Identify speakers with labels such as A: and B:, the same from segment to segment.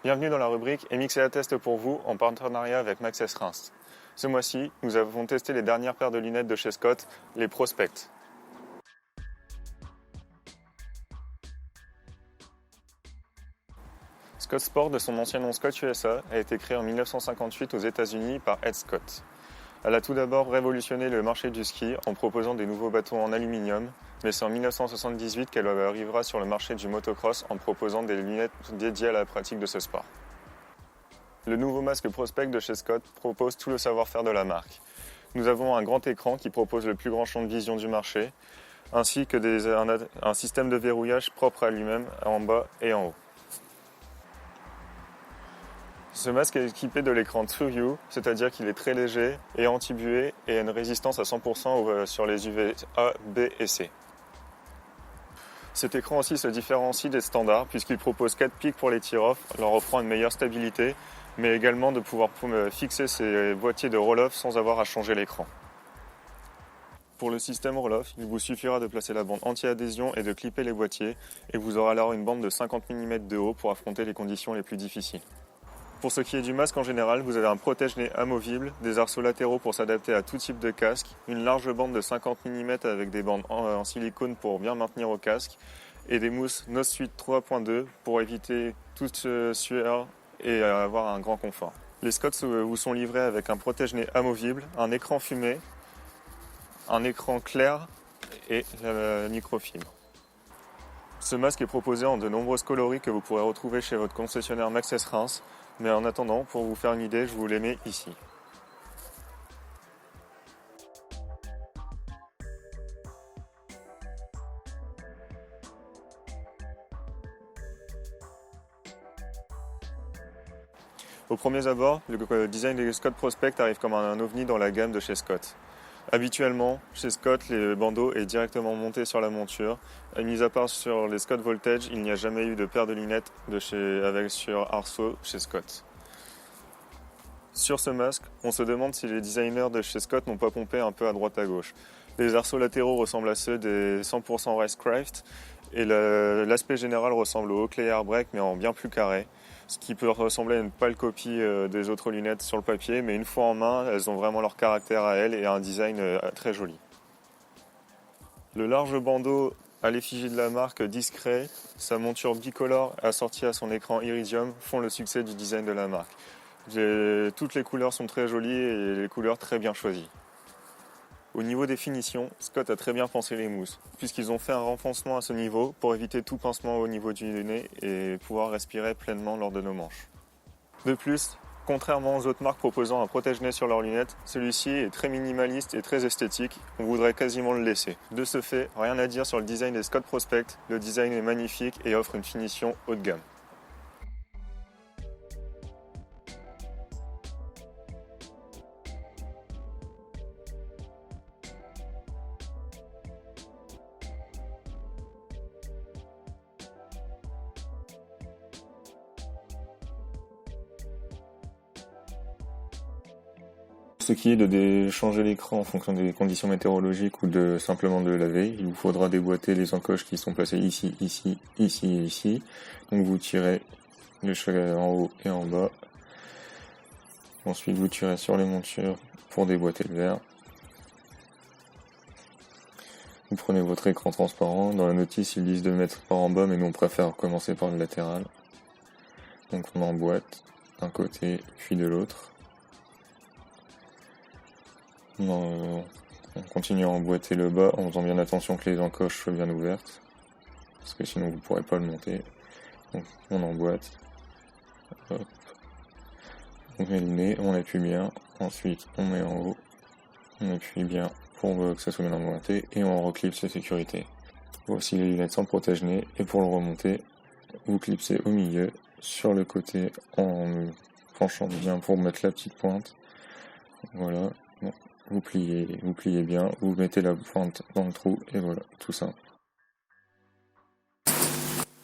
A: Bienvenue dans la rubrique MXA Test pour vous en partenariat avec Maxès Reims. Ce mois-ci, nous avons testé les dernières paires de lunettes de chez Scott, les Prospect. Scott Sport, de son ancien nom Scott USA, a été créé en 1958 aux États-Unis par Ed Scott. Elle a tout d'abord révolutionné le marché du ski en proposant des nouveaux bateaux en aluminium, mais c'est en 1978 qu'elle arrivera sur le marché du motocross en proposant des lunettes dédiées à la pratique de ce sport. Le nouveau masque Prospect de chez Scott propose tout le savoir-faire de la marque. Nous avons un grand écran qui propose le plus grand champ de vision du marché, ainsi que un système de verrouillage propre à lui-même en bas et en haut. Ce masque est équipé de l'écran TrueView, c'est-à-dire qu'il est très léger et anti-buée et a une résistance à 100% sur les UV A, B et C. Cet écran aussi se différencie des standards puisqu'il propose 4 pics pour les tear-off, leur offrant une meilleure stabilité, mais également de pouvoir fixer ses boîtiers de roll-off sans avoir à changer l'écran. Pour le système roll-off, il vous suffira de placer la bande anti-adhésion et de clipper les boîtiers, et vous aurez alors une bande de 50 mm de haut pour affronter les conditions les plus difficiles. Pour ce qui est du masque en général, vous avez un protège-nez amovible, des arceaux latéraux pour s'adapter à tout type de casque, une large bande de 50 mm avec des bandes en silicone pour bien maintenir au casque, et des mousses Nose Suite 3.2 pour éviter toute sueur et avoir un grand confort. Les Scott vous sont livrés avec un protège-nez amovible, un écran fumé, un écran clair et la microfibre. Ce masque est proposé en de nombreux coloris que vous pourrez retrouver chez votre concessionnaire Maxès Reims, mais en attendant, pour vous faire une idée, je vous les mets ici. Au premier abord, le design des Scott Prospect arrive comme un ovni dans la gamme de chez Scott. Habituellement, chez Scott, le bandeau est directement monté sur la monture. Mis à part sur les Scott Voltage, il n'y a jamais eu de paire de lunettes sur arceau chez Scott. Sur ce masque, on se demande si les designers de chez Scott n'ont pas pompé un peu à droite à gauche. Les arceaux latéraux ressemblent à ceux des 100% Racecraft et l'aspect général ressemble au Oakley Airbreak mais en bien plus carré, ce qui peut ressembler à une pâle copie des autres lunettes sur le papier, mais une fois en main, elles ont vraiment leur caractère à elles et un design très joli. Le large bandeau à l'effigie de la marque discret, sa monture bicolore assortie à son écran iridium font le succès du design de la marque. Toutes les couleurs sont très jolies et les couleurs très bien choisies. Au niveau des finitions, Scott a très bien pensé les mousses, puisqu'ils ont fait un renfoncement à ce niveau pour éviter tout pincement au niveau du nez et pouvoir respirer pleinement lors de nos manches. De plus, contrairement aux autres marques proposant un protège-nez sur leurs lunettes, celui-ci est très minimaliste et très esthétique, on voudrait quasiment le laisser. De ce fait, rien à dire sur le design des Scott Prospect, le design est magnifique et offre une finition haut de gamme. Ce qui est de changer l'écran en fonction des conditions météorologiques ou de simplement de le laver, il vous faudra déboîter les encoches qui sont placées ici, ici, ici et ici. Donc vous tirez le chevet en haut et en bas. Ensuite vous tirez sur les montures pour déboîter le verre. Vous prenez votre écran transparent. Dans la notice ils disent de le mettre par en bas, mais nous on préfère commencer par le latéral. Donc on emboîte d'un côté puis de l'autre. On continue à emboîter le bas en faisant bien attention que les encoches soient bien ouvertes, parce que sinon vous ne pourrez pas le monter. Donc on emboîte, hop. On met le nez, on appuie bien, ensuite on met en haut, on appuie bien pour que ça soit bien emboîté et on reclipse la sécurité. Voici les lunettes sans protège-nez et pour le remonter, vous clipsez au milieu, sur le côté en penchant bien pour mettre la petite pointe. Voilà. Bon. Vous pliez bien, vous mettez la pointe dans le trou et voilà, tout simple.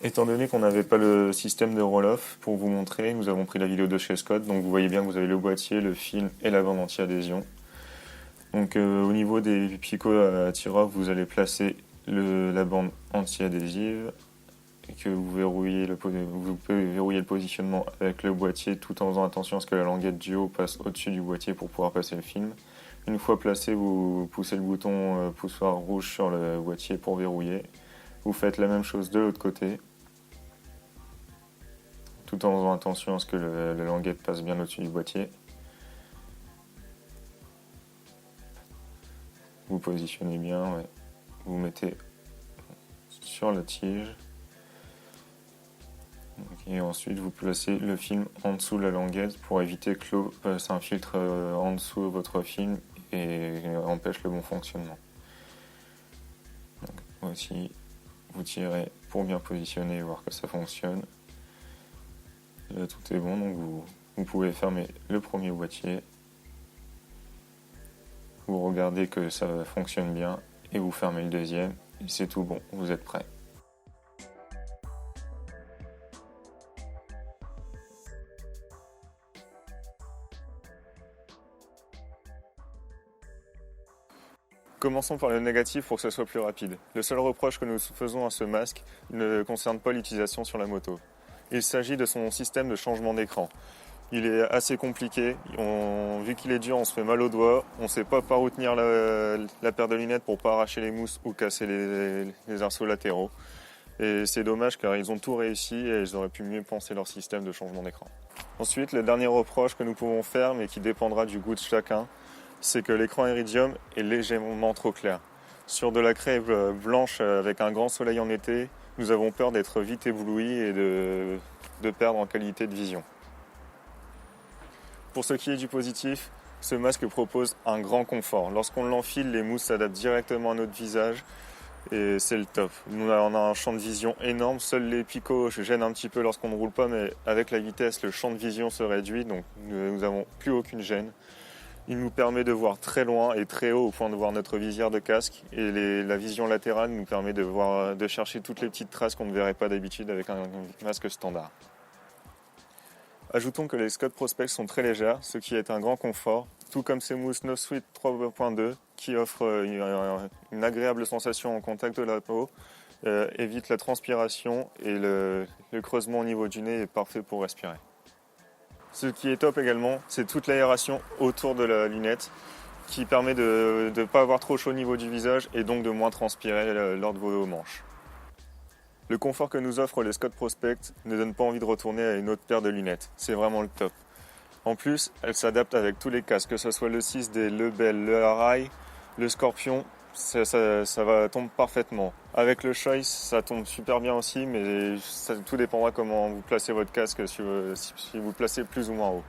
A: Étant donné qu'on n'avait pas le système de roll-off, pour vous montrer, nous avons pris la vidéo de chez Scott, donc vous voyez bien que vous avez le boîtier, le film et la bande anti-adhésion. Donc au niveau des picots à tir-off, vous allez placer la bande anti-adhésive que vous pouvez verrouiller le positionnement avec le boîtier tout en faisant attention à ce que la languette du haut passe au-dessus du boîtier pour pouvoir passer le film. Une fois placé, vous poussez le bouton poussoir rouge sur le boîtier pour verrouiller. Vous faites la même chose de l'autre côté, tout en faisant attention à ce que la languette passe bien au-dessus du boîtier. Vous positionnez bien, ouais. Vous mettez sur la tige. Et ensuite, vous placez le film en dessous de la languette pour éviter que l'eau s'infiltre en dessous de votre film et empêche le bon fonctionnement. Donc, voici, vous tirez pour bien positionner et voir que ça fonctionne. Là, tout est bon, donc vous pouvez fermer le premier boîtier. Vous regardez que ça fonctionne bien et vous fermez le deuxième. Et c'est tout bon, vous êtes prêt. Commençons par le négatif pour que ce soit plus rapide. Le seul reproche que nous faisons à ce masque ne concerne pas l'utilisation sur la moto. Il s'agit de son système de changement d'écran. Il est assez compliqué, vu qu'il est dur, on se fait mal aux doigts, on ne sait pas par où tenir la paire de lunettes pour ne pas arracher les mousses ou casser les arceaux latéraux. Et c'est dommage car ils ont tout réussi et ils auraient pu mieux penser leur système de changement d'écran. Ensuite, le dernier reproche que nous pouvons faire, mais qui dépendra du goût de chacun, c'est que l'écran Iridium est légèrement trop clair. Sur de la craie blanche avec un grand soleil en été, nous avons peur d'être vite éblouis et de perdre en qualité de vision. Pour ce qui est du positif, ce masque propose un grand confort. Lorsqu'on l'enfile, les mousses s'adaptent directement à notre visage et c'est le top. On a un champ de vision énorme, seuls les picots gênent un petit peu lorsqu'on ne roule pas, mais avec la vitesse, le champ de vision se réduit, donc nous n'avons plus aucune gêne. Il nous permet de voir très loin et très haut au point de voir notre visière de casque et la vision latérale nous permet de chercher toutes les petites traces qu'on ne verrait pas d'habitude avec un masque standard. Ajoutons que les Scott Prospect sont très légères, ce qui est un grand confort, tout comme ces mousses No Sweat 3.2 qui offrent une agréable sensation en contact de la peau, évite la transpiration et le creusement au niveau du nez est parfait pour respirer. Ce qui est top également, c'est toute l'aération autour de la lunette qui permet de ne pas avoir trop chaud au niveau du visage et donc de moins transpirer lors de vos manches. Le confort que nous offrent les Scott Prospect ne donne pas envie de retourner à une autre paire de lunettes, c'est vraiment le top. En plus, elles s'adaptent avec tous les casques, que ce soit le 6D, le Bell, le Arai, le Scorpion, ça tombe parfaitement. Avec le Choice, ça tombe super bien aussi, mais tout dépendra comment vous placez votre casque, si vous le placez plus ou moins haut.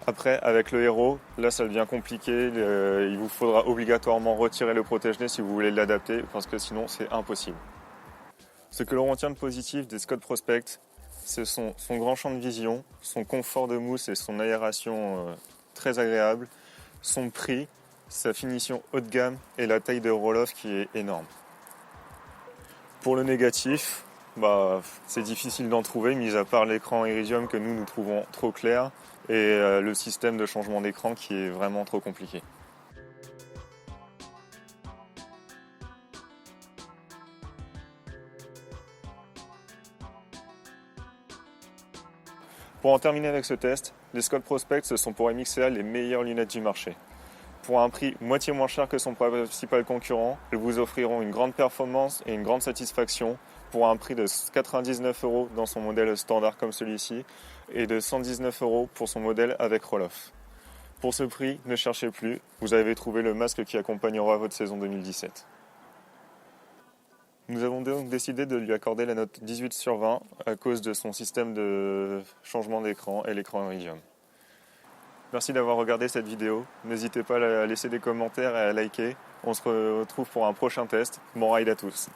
A: Après, avec le Hero, là ça devient compliqué, il vous faudra obligatoirement retirer le protège-nez si vous voulez l'adapter, parce que sinon c'est impossible. Ce que l'on retient de positif des Scott Prospect, c'est son grand champ de vision, son confort de mousse et son aération très agréable, son prix, sa finition haut de gamme et la taille de roll-off qui est énorme. Pour le négatif, c'est difficile d'en trouver, mis à part l'écran Iridium que nous trouvons trop clair et le système de changement d'écran qui est vraiment trop compliqué. Pour en terminer avec ce test, les Scott Prospect ce sont pour MXA les meilleures lunettes du marché. Pour un prix moitié moins cher que son principal concurrent, elles vous offriront une grande performance et une grande satisfaction pour un prix de 99 € dans son modèle standard comme celui-ci et de 119 € pour son modèle avec roll-off. Pour ce prix, ne cherchez plus, vous avez trouvé le masque qui accompagnera votre saison 2017. Nous avons donc décidé de lui accorder la note 18 sur 20 à cause de son système de changement d'écran et l'écran Iridium. Merci d'avoir regardé cette vidéo. N'hésitez pas à laisser des commentaires et à liker. On se retrouve pour un prochain test. Bon ride à tous.